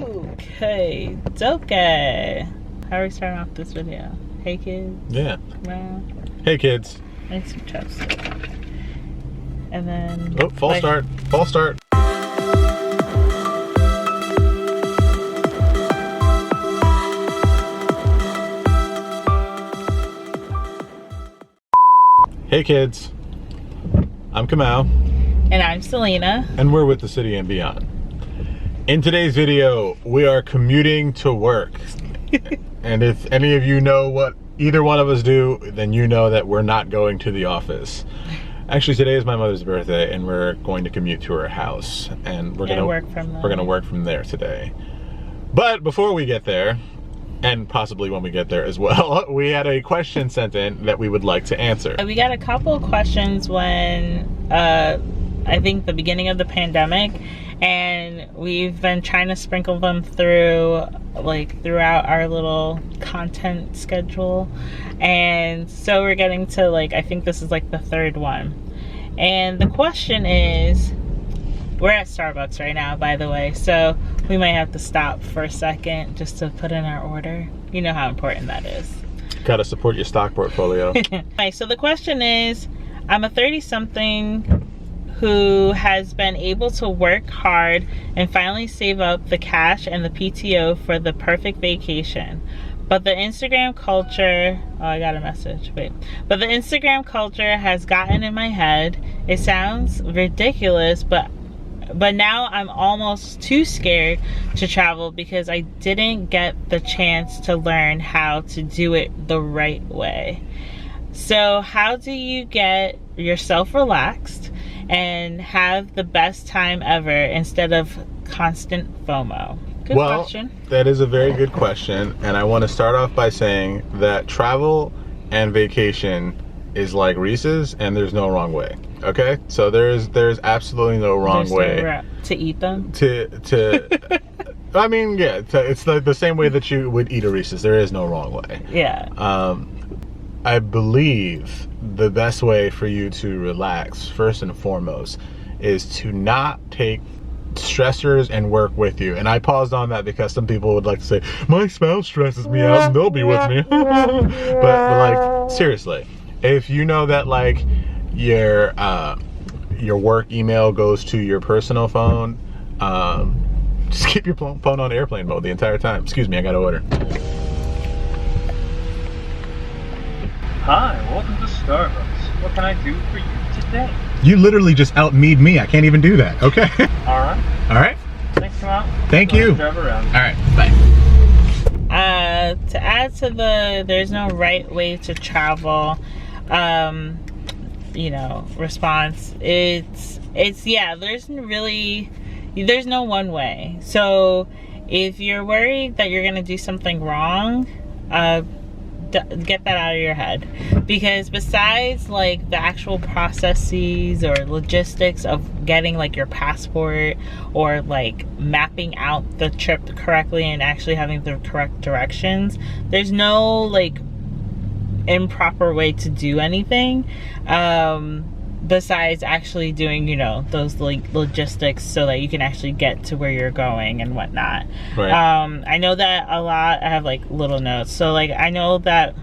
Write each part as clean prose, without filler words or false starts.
Okay, it's okay. How are we starting off this video? Hey kids. Yeah. Wow. Hey kids. And some chapstick. And then. Oh, false start. False start. Hey kids. I'm Kamau. And I'm Selena. And we're with the City and Beyond. In today's video, we are commuting to work. And if any of you know what either one of us do, then you know that we're not going to the office. Actually, today is my mother's birthday, and we're going to commute to her house, and we're gonna work from there today. But before we get there, and possibly when we get there as well, we had a question sent in that we would like to answer. We got a couple of questions when I think the beginning of the pandemic, and we've been trying to sprinkle them through throughout our little content schedule, and so we're getting to I think this is the third one. And the question is, we're at Starbucks right now, by the way, so we might have to stop for a second just to put in our order. You know how important that is. Gotta support your stock portfolio. Okay, so the question is, I'm a 30-something who has been able to work hard and finally save up the cash and the PTO for the perfect vacation. But the Instagram culture, oh, I got a message, wait. But the Instagram culture has gotten in my head. It sounds ridiculous, but now I'm almost too scared to travel because I didn't get the chance to learn how to do it the right way. So how do you get yourself relaxed and have the best time ever instead of constant FOMO? Good question. That is a very good question, and I want to start off by saying that travel and vacation is like Reese's, and there's no wrong way. Okay, so there's absolutely no wrong way to eat them. I mean, yeah, it's the same way that you would eat a Reese's. There is no wrong way. Yeah. I believe the best way for you to relax, first and foremost, is to not take stressors and work with you. And I paused on that because some people would like to say, my spouse stresses me out and they'll be with me. but seriously, if you know that your work email goes to your personal phone, just keep your phone on airplane mode the entire time. Excuse me, I got an order. Hi, welcome to Starbucks. What can I do for you today? You literally just out-me'd me. I can't even do that. Okay. All right. All right. Thanks, come out. Thank you. Drive around. All right. Bye. To add to there's no right way to travel, response. It's yeah. There's no one way. So if you're worried that you're gonna do something wrong, get that out of your head, because besides the actual processes or logistics of getting your passport or mapping out the trip correctly and actually having the correct directions, there's no improper way to do anything besides actually doing those logistics so that you can actually get to where you're going and whatnot. Right. I know that a lot. I have little notes, so I know that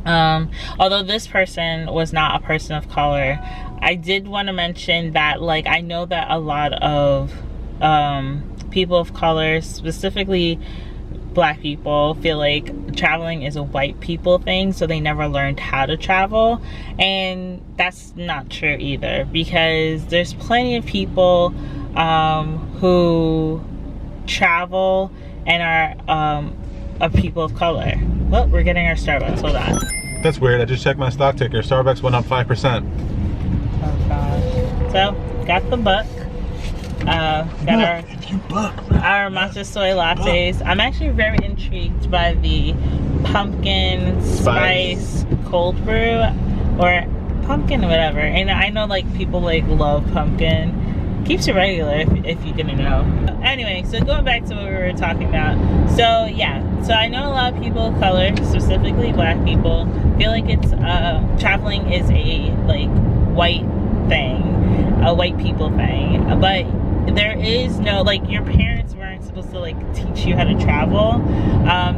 although this person was not a person of color, I did want to mention that I know that a lot of people of color, specifically Black people, feel like traveling is a white people thing, so they never learned how to travel, and that's not true either, because there's plenty of people who travel and are people of color. Well, we're getting our Starbucks, hold on. That's weird. I just checked my stock ticker. Starbucks went up 5%. Oh gosh. So got the buck. Got our matcha soy lattes. I'm actually very intrigued by the pumpkin spice cold brew, or pumpkin whatever. And I know people love pumpkin. Keeps you regular if you didn't know. Anyway, so going back to what we were talking about. So yeah, so I know a lot of people of color, specifically Black people, feel like it's traveling is a white thing, a white people thing, but there is no, your parents weren't supposed to like teach you how to travel.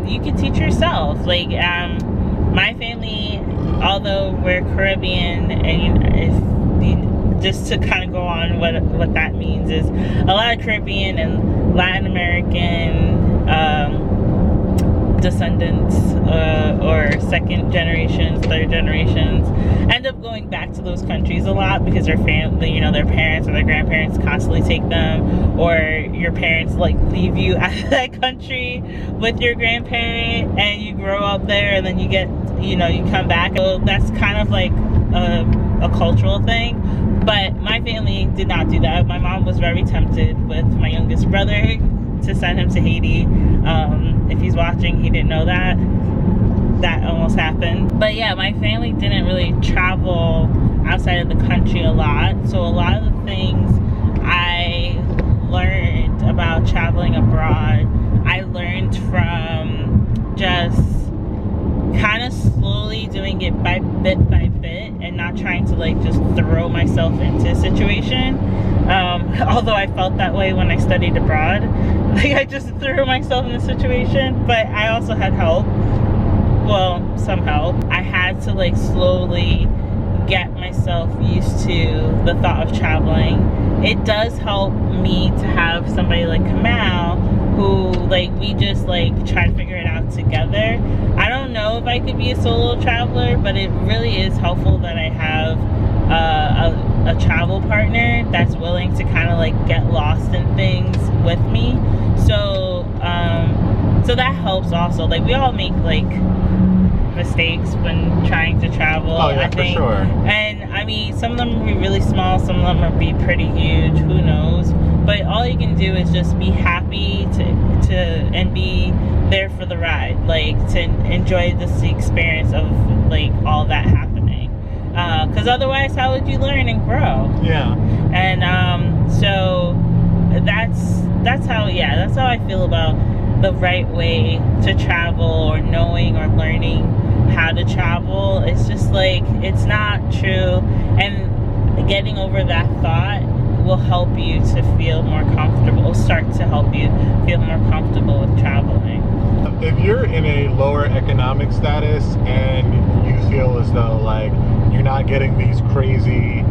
You can teach yourself. Like my family, although we're Caribbean, and just to kind of go on what that means is a lot of Caribbean and Latin American descendants or second generations, third generations end up going back to those countries a lot because their family, you know, their parents or their grandparents constantly take them, or your parents like leave you at that country with your grandparent and you grow up there and then you get, you know, you come back. So that's kind of like a cultural thing. But my family did not do that. My mom was very tempted with my youngest brother to send him to Haiti. If he's watching, he didn't know that. That almost happened. But yeah, my family didn't really travel outside of the country a lot. So a lot of the things I learned about traveling abroad, I learned from just kind of slowly doing it by bit and not trying to like just throw myself into a situation. Although I felt that way when I studied abroad. Like I just threw myself in the situation, but I also had help. Well, some help. I had to like slowly get myself used to the thought of traveling. It does help me to have somebody like Kamal who like we just like try to figure it out together. I don't know if I could be a solo traveler, but it really is helpful that I have a travel partner that's willing to kind of like get lost in things with me. So so that helps also. Like we all make like mistakes when trying to travel. Oh yeah, I think. for sure. And I mean, some of them will be really small, some of them will be pretty huge, who knows. But all you can do is just be happy to and be there for the ride, like to enjoy this experience of like all that happening. Because otherwise, how would you learn and grow? Yeah. And so that's how I feel about the right way to travel, or knowing or learning how to travel. It's just like, it's not true, and getting over that thought will help you to feel more comfortable, start to help you feel more comfortable with traveling. If you're in a lower economic status and you feel as though like you're not getting these crazy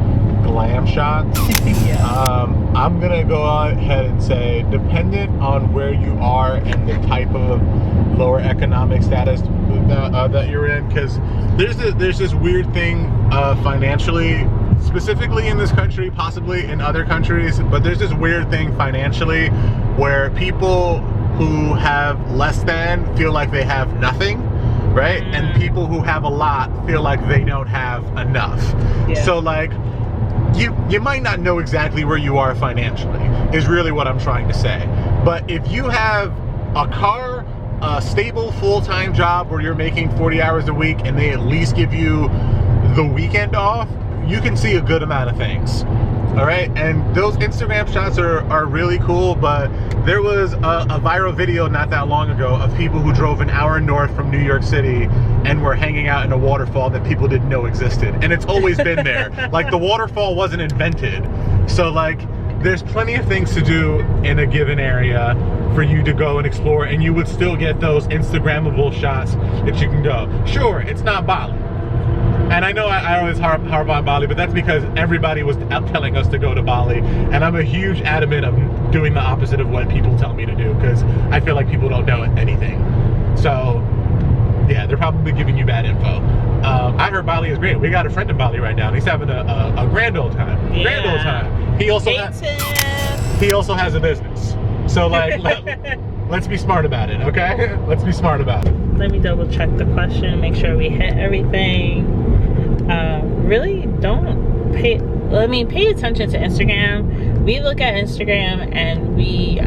glam shots, Yeah. I'm gonna go ahead and say, dependent on where you are and the type of lower economic status that you're in, because there's this weird thing financially, specifically in this country, possibly in other countries, but there's this weird thing financially where people who have less than feel like they have nothing, right? And people who have a lot feel like they don't have enough. Yeah. So like, you might not know exactly where you are financially, is really what I'm trying to say. But if you have a car, a stable full-time job where you're making 40 hours a week and they at least give you the weekend off, you can see a good amount of things. All right, and those Instagram shots are really cool, but there was a viral video not that long ago of people who drove an hour north from New York City and were hanging out in a waterfall that people didn't know existed. And it's always been there. Like, the waterfall wasn't invented. So like, there's plenty of things to do in a given area for you to go and explore, and you would still get those Instagrammable shots that you can go. Sure, it's not Bali. And I know I always harp on Bali, but that's because everybody was out telling us to go to Bali. And I'm a huge adamant of doing the opposite of what people tell me to do, because I feel like people don't know anything. So, yeah, they're probably giving you bad info. I heard Bali is great. We got a friend in Bali right now, and he's having a grand old time. Yeah. Grand old time. He also has a business. So, like, let's be smart about it, okay? Let's be smart about it. Let me double check the question, make sure we hit everything. Really don't pay attention to Instagram. We look at Instagram and we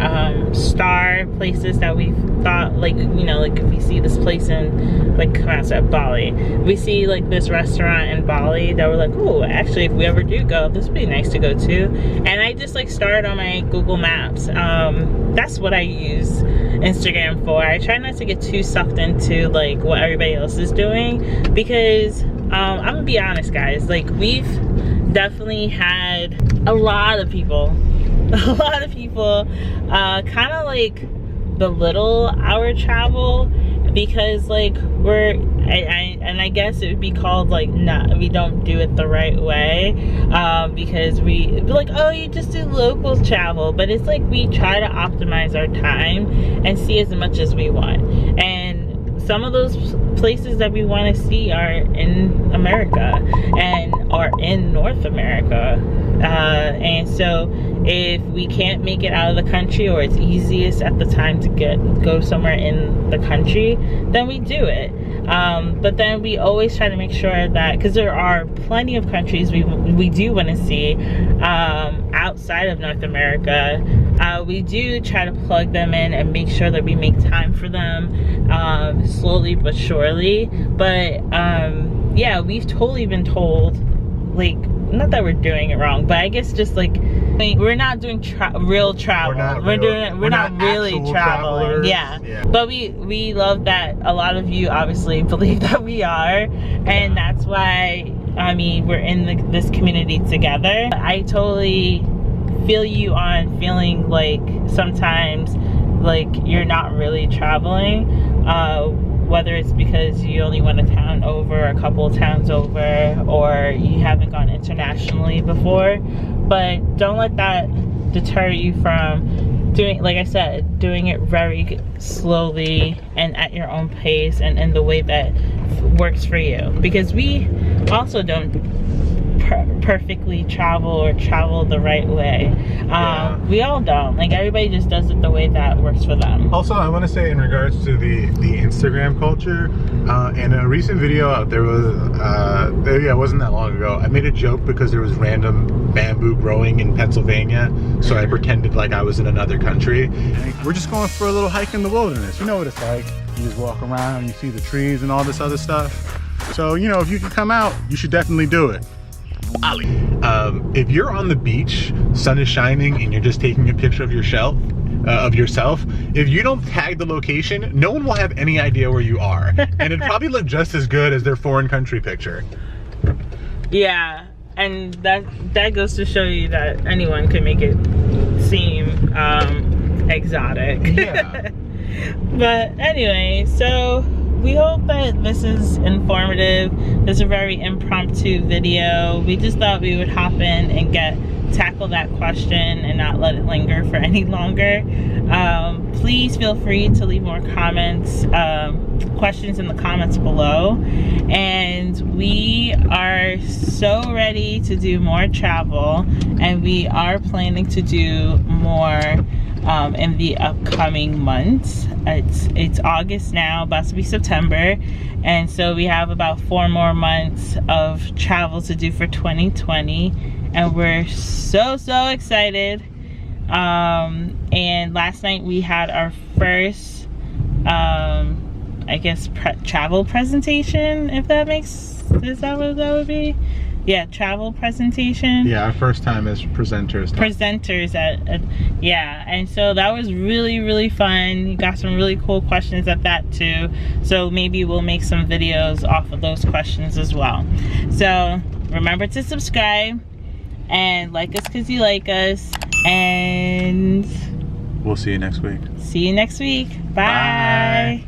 star places that we thought, like, you know, like if we see this place in, like, come out at Bali, we see like this restaurant in Bali that we're like, oh, actually if we ever do go, this would be nice to go to. And I just like started on my Google Maps. That's what I use Instagram for. I try not to get too sucked into like what everybody else is doing, because I'm gonna be honest, guys, like we've definitely had a lot of people kind of like belittle our travel, because like I guess it would be called like we don't do it the right way, because we like, oh, you just do local travel, but it's like we try to optimize our time and see as much as we want. And some of those places that we want to see are in America or in North America, and so if we can't make it out of the country, or it's easiest at the time to go somewhere in the country, then we do it. But then we always try to make sure that, because there are plenty of countries we do want to see outside of North America, we do try to plug them in and make sure that we make time for them, slowly but surely. But yeah, we've totally been told, like, not that we're doing it wrong, but I guess just like, we're not doing real travel. We're not really traveling. Yeah. But we love that a lot of you obviously believe that we are, and that's why, I mean, we're in this community together. I totally feel you on feeling like sometimes like you're not really traveling, whether it's because you only went a town over, a couple of towns over, or you haven't gone internationally before. But don't let that deter you from doing, like I said, doing it very slowly and at your own pace and in the way that works for you. Because we also don't perfectly travel or travel the right way. We all don't. Like, everybody just does it the way that works for them. Also, I want to say in regards to the Instagram culture, in a recent video there was, yeah, it wasn't that long ago, I made a joke because there was random bamboo growing in Pennsylvania, so I pretended like I was in another country. We're just going for a little hike in the wilderness. You know what it's like. You just walk around, you see the trees and all this other stuff. So, you know, if you can come out, you should definitely do it. If you're on the beach, sun is shining, and you're just taking a picture of yourself, if you don't tag the location, no one will have any idea where you are, and it'd probably look just as good as their foreign country picture. Yeah, and that goes to show you that anyone can make it seem exotic. Yeah. But anyway, so we hope that this is informative. This is a very impromptu video. We just thought we would hop in and tackle that question and not let it linger for any longer. Please feel free to leave more comments, questions in the comments below. And we are so ready to do more travel, and we are planning to do more in the upcoming months. It's August now, about to be September, and so we have about 4 more months of travel to do for 2020, and we're so excited. And last night we had our first I guess travel presentation, if that makes, is that what that would be? Yeah, travel presentation. Yeah, our first time as presenters. Yeah, and so that was really fun. You got some really cool questions at that too. So maybe we'll make some videos off of those questions as well. So remember to subscribe and like us because you like us. And we'll see you next week. See you next week. Bye.